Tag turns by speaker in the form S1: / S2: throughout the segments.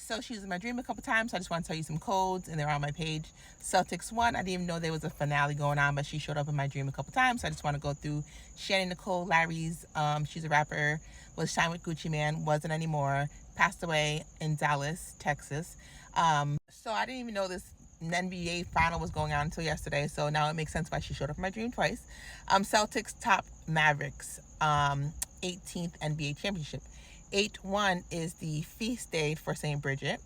S1: So she was in my dream a couple times, so I just want to tell you some codes, and they're on my page. Celtics 1, I didn't even know there was a finale going on, but she showed up in my dream a couple times, so I just want to go through Shannon Nicole Larry's. She's a rapper, was signed with Gucci Mane, wasn't anymore, passed away in Dallas, Texas. So I didn't even know this NBA final was going on until yesterday, so now it makes sense why she showed up in my dream twice. Celtics top Mavericks, 18th NBA championship. 8-1 is the feast day for St. Bridget.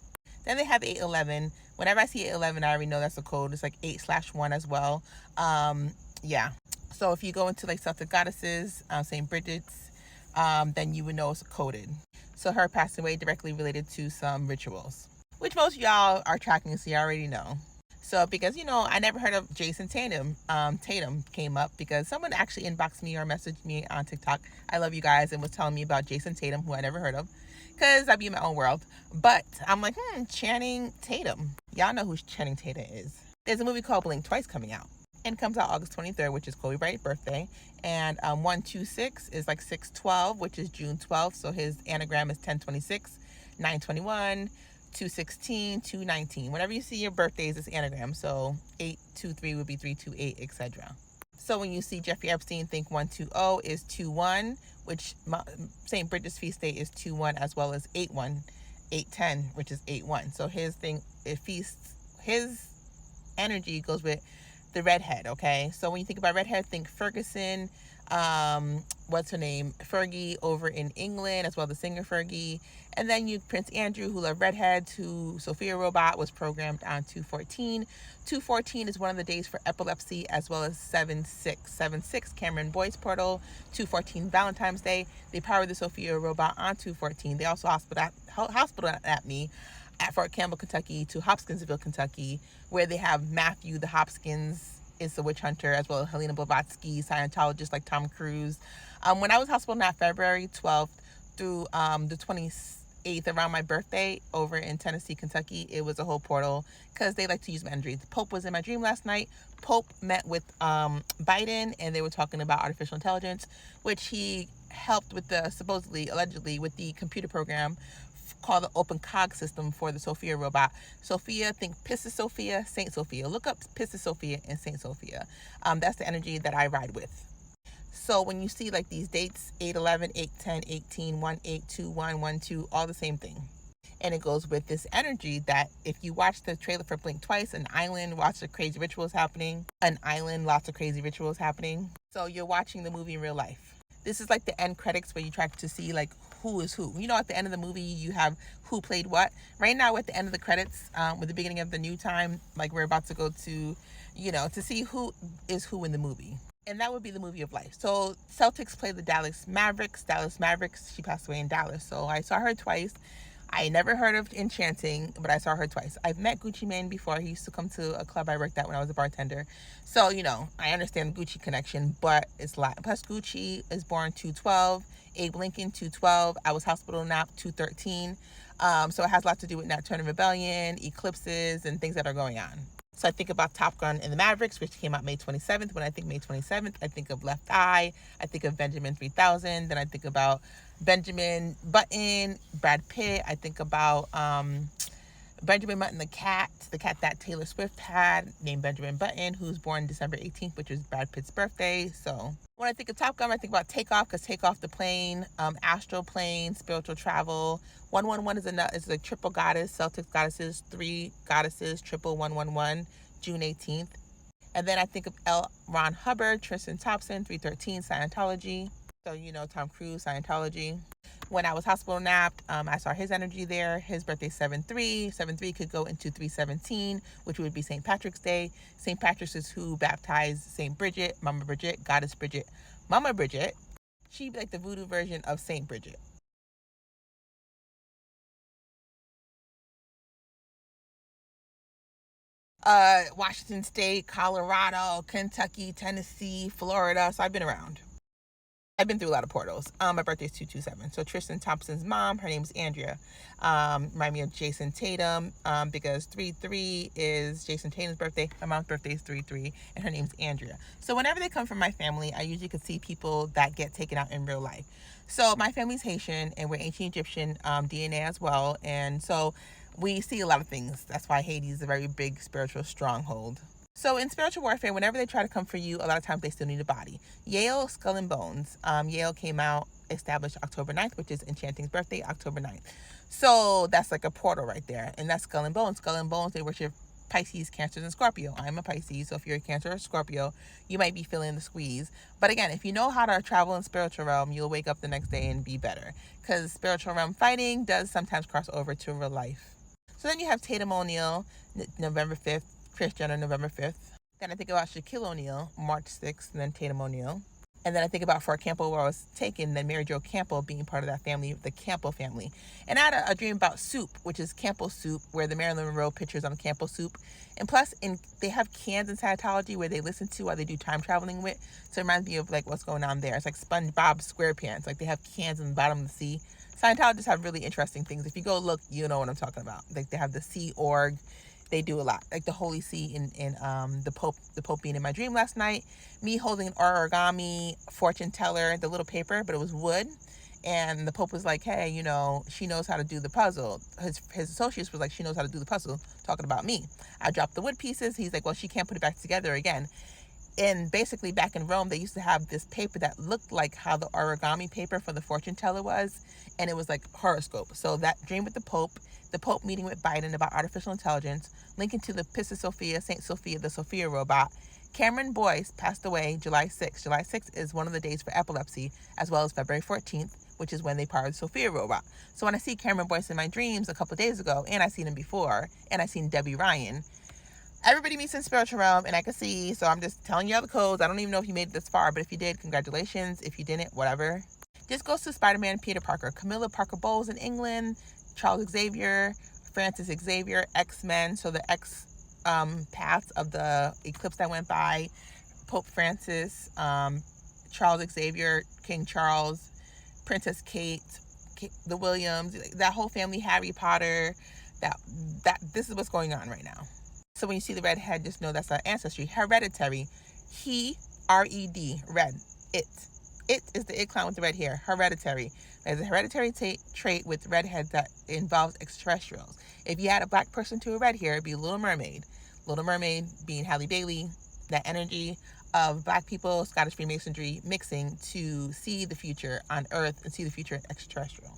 S1: Then they have 8-11. Whenever I see 8-11, I already know that's a code. It's like 8/1 as well. Yeah. So if you go into like Celtic goddesses, St. Bridget's, then you would know it's coded. So her passing away directly related to some rituals, which most of y'all are tracking, so you already know. So because, I never heard of Jason Tatum. Tatum came up because someone actually inboxed me or messaged me on TikTok. I love you guys, and was telling me about Jason Tatum, who I never heard of, because I be in my own world. But I'm like, Channing Tatum. Y'all know who Channing Tatum is. There's a movie called Blink Twice coming out. And comes out August 23rd, which is Kobe Bryant's birthday. And 126 is like 6/12, which is June 12th. So his anagram is 1026, 921. 216, 219. Whenever you see your birthdays, it's anagram. So 823 would be 328, etc. So when you see Jeffrey Epstein, think 120 is 21, which St. Bridget's feast day is 21, as well as 81, 810, which is 81. So his energy goes with the redhead, okay? So when you think about redhead, think Ferguson, what's her name? Fergie over in England, as well as the singer Fergie. And then Prince Andrew, who loved redheads, who Sophia Robot was programmed on 214. 214 is one of the days for epilepsy, as well as 7/6. 7/6, Cameron Boyce portal. 214, Valentine's Day. They powered the Sophia Robot on 214. They also hospital at me at Fort Campbell, Kentucky, to Hopkinsville, Kentucky, where they have Matthew the Hopkins is the witch hunter, as well as Helena Blavatsky, Scientologist like Tom Cruise. When I was hospitalized on February 12th through the 28th, around my birthday, over in Tennessee, Kentucky, it was a whole portal because they like to use my dreams. The Pope was in my dream last night. Pope met with Biden, and they were talking about artificial intelligence, which he helped with allegedly, with the computer program called the Open Cog system for the Sophia Robot. Sophia, think Pisces Sophia, Saint Sophia. Look up Pisces Sophia and Saint Sophia. That's the energy that I ride with. So when you see like these dates, 8/11, 8/10, 18, 1/8, 2/1, 1/2, all the same thing. And it goes with this energy that if you watch the trailer for Blink Twice, an island, lots of crazy rituals happening. So you're watching the movie in real life. This is like the end credits where you try to see like who is who. At the end of the movie, you have who played what. Right now, at the end of the credits, with the beginning of the new time, like we're about to go to, to see who is who in the movie. And that would be the movie of life. So Celtics play the Dallas Mavericks. She passed away in Dallas. So I saw her twice. I never heard of Enchanting, but I saw her twice. I've met Gucci Mane before. He used to come to a club I worked at when I was a bartender. So, I understand the Gucci connection, but it's a lot. Plus, Gucci is born 2/12. Abe Lincoln, 2/12. I was hospital napped 2/13. So it has a lot to do with Nat Turner Rebellion, eclipses, and things that are going on. So I think about Top Gun and the Mavericks, which came out May 27th. When I think May 27th, I think of Left Eye. I think of Benjamin 3000. Then I think about Benjamin Button, Brad Pitt. I think about Benjamin Button, the cat that Taylor Swift had, named Benjamin Button, who's born December 18th, which is Brad Pitt's birthday. So when I think of Top Gun, I think about Takeoff, because Takeoff the plane, astral plane, spiritual travel. 111 is a triple goddess, Celtics goddesses, 3 goddesses, triple 111, June 18th. And then I think of L. Ron Hubbard, Tristan Thompson, 313, Scientology. So, Tom Cruise, Scientology. When I was hospital napped, I saw his energy there. His birthday 7/3. 7/3 could go into 3/17, which would be St. Patrick's Day. St. Patrick's is who baptized St. Bridget, Mama Bridget, Goddess Bridget, Mama Bridget. She'd be like the voodoo version of St. Bridget. Washington State, Colorado, Kentucky, Tennessee, Florida. So I've been around. I've been through a lot of portals. My birthday is 2/27. So Tristan Thompson's mom, her name's Andrea. Remind me of Jason Tatum, because 3/3 is Jason Tatum's birthday. My mom's birthday is 3/3, and her name's Andrea. So whenever they come from my family, I usually could see people that get taken out in real life. So my family's Haitian, and we're ancient Egyptian DNA as well. And so we see a lot of things. That's why Hades is a very big spiritual stronghold. So in spiritual warfare, whenever they try to come for you, a lot of times they still need a body. Yale, Skull and Bones. Yale came out, established October 9th, which is Enchanting's birthday, October 9th. So that's like a portal right there. And that's Skull and Bones. Skull and Bones, they worship Pisces, Cancers, and Scorpio. I'm a Pisces, so if you're a Cancer or Scorpio, you might be feeling the squeeze. But again, if you know how to travel in spiritual realm, you'll wake up the next day and be better. Because spiritual realm fighting does sometimes cross over to real life. So then you have Tatum O'Neal, November 5th, Kris Jenner, November 5th. Then I think about Shaquille O'Neal, March 6th, and then Tatum O'Neal. And then I think about Fort Campbell, where I was taken, then Mary Jo Campbell being part of that family, the Campbell family. And I had a dream about soup, which is Campbell soup, where the Marilyn Monroe pictures on Campbell soup. And plus, they have cans in Scientology where they listen to while they do time traveling with. So it reminds me of like what's going on there. It's like SpongeBob SquarePants. Like they have cans in the bottom of the sea. Scientologists have really interesting things. If you go look, you know what I'm talking about. Like they have the Sea Org. They do a lot, like the Holy See in the Pope being in my dream last night. Me holding an origami fortune teller, the little paper, but it was wood. And the Pope was like, hey, you know, she knows how to do the puzzle. His associates was like, she knows how to do the puzzle, talking about me. I dropped the wood pieces. He's like, well, she can't put it back together again. And basically back in Rome, they used to have this paper that looked like how the origami paper for the fortune teller was. And it was like horoscope. So that dream with the Pope meeting with Biden about artificial intelligence, linking to the Pisces Sophia, St. Sophia, the Sophia robot. Cameron Boyce passed away July 6th. July 6th is one of the days for epilepsy, as well as February 14th, which is when they powered the Sophia robot. So when I see Cameron Boyce in my dreams a couple of days ago, and I seen him before, and I seen Debbie Ryan, everybody meets in spiritual realm, and I can see, so I'm just telling you all the codes. I don't even know if you made it this far, but if you did, congratulations. If you didn't, whatever. This goes to Spider-Man, Peter Parker, Camilla Parker Bowles in England, Charles Xavier, Francis Xavier, X-Men, so the X paths of the eclipse that went by, Pope Francis, Charles Xavier, King Charles, Princess Kate, the Williams, that whole family, Harry Potter, that this is what's going on right now. So when you see the red head, just know that's our ancestry. Hereditary. He, R-E-D, red. It. It is the it clown with the red hair. Hereditary. There's a hereditary trait with redheads that involves extraterrestrials. If you had a black person to a red hair, it'd be Little Mermaid. Little Mermaid being Halle Bailey. That energy of black people, Scottish Freemasonry mixing to see the future on Earth and see the future in extraterrestrial.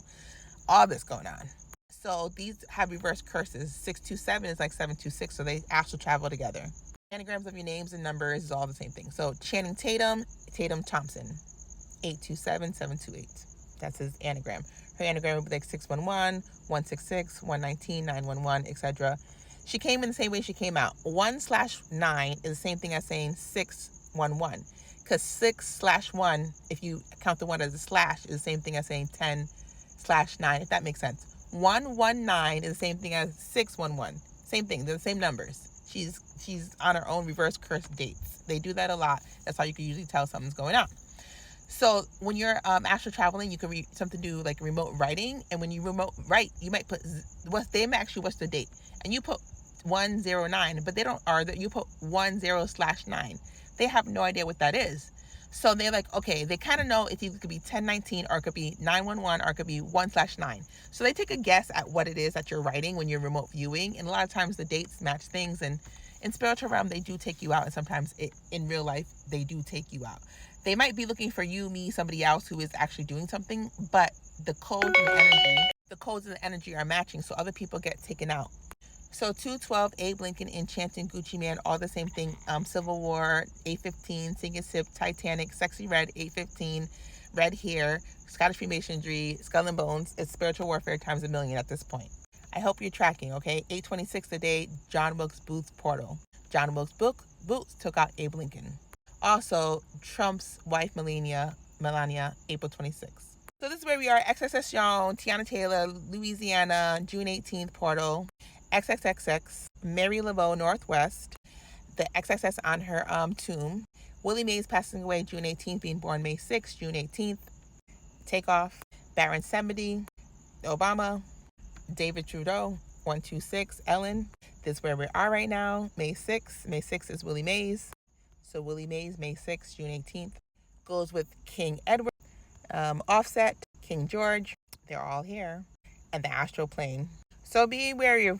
S1: All this going on. So these have reverse curses. 627 is like 726, so they actually travel together. Anagrams of your names and numbers is all the same thing. So Channing Tatum, Tatum Thompson, 827-728. That's his anagram. Her anagram would be like 611, 166, 119, 911, etc. She came in the same way she came out. 1/9 is the same thing as saying 611. Because 6/1, if you count the one as a slash, is the same thing as saying 10/9, if that makes sense. 119 is the same thing as 611. Same thing. They're the same numbers. She's on her own reverse curse dates. They do that a lot. That's how you can usually tell something's going on. So when you're astral traveling, you can read something to do like remote writing. And when you remote write, you might put what's the date, and you put 109, but they don't. Or that you put 10/9. They have no idea what that is. So they're like, okay, they kind of know it's either could be 1019 or it could be 911 or it could be 1/9. So they take a guess at what it is that you're writing when you're remote viewing. And a lot of times the dates match things. And in spiritual realm, they do take you out. And sometimes in real life, they do take you out. They might be looking for you, me, somebody else who is actually doing something. But the codes and the energy are matching. So other people get taken out. So 212, Abe Lincoln, Enchanting, Gucci Man, all the same thing. Civil War, 815, Sing and Sip, Titanic, Sexy Red, 815, Red Hair, Scottish Freemasonry, Skull and Bones. It's spiritual warfare times a million at this point. I hope you're tracking, okay? 826 today, John Wilkes Booth's portal. John Wilkes Booth took out Abe Lincoln. Also, Trump's wife, Melania, April 26th. So this is where we are. XXX, Tiana Taylor, Louisiana, June 18th, portal. XXXX, Mary Laveau, Northwest, the XXX on her tomb. Willie Mays passing away June 18th, being born May 6th, June 18th. Takeoff, Baron Samedi, Obama, David Trudeau, 126, Ellen. This is where we are right now, May 6th. May 6th is Willie Mays. So Willie Mays, May 6th, June 18th. Goes with King Edward, Offset, King George. They're all here. And the astral plane. So be wary of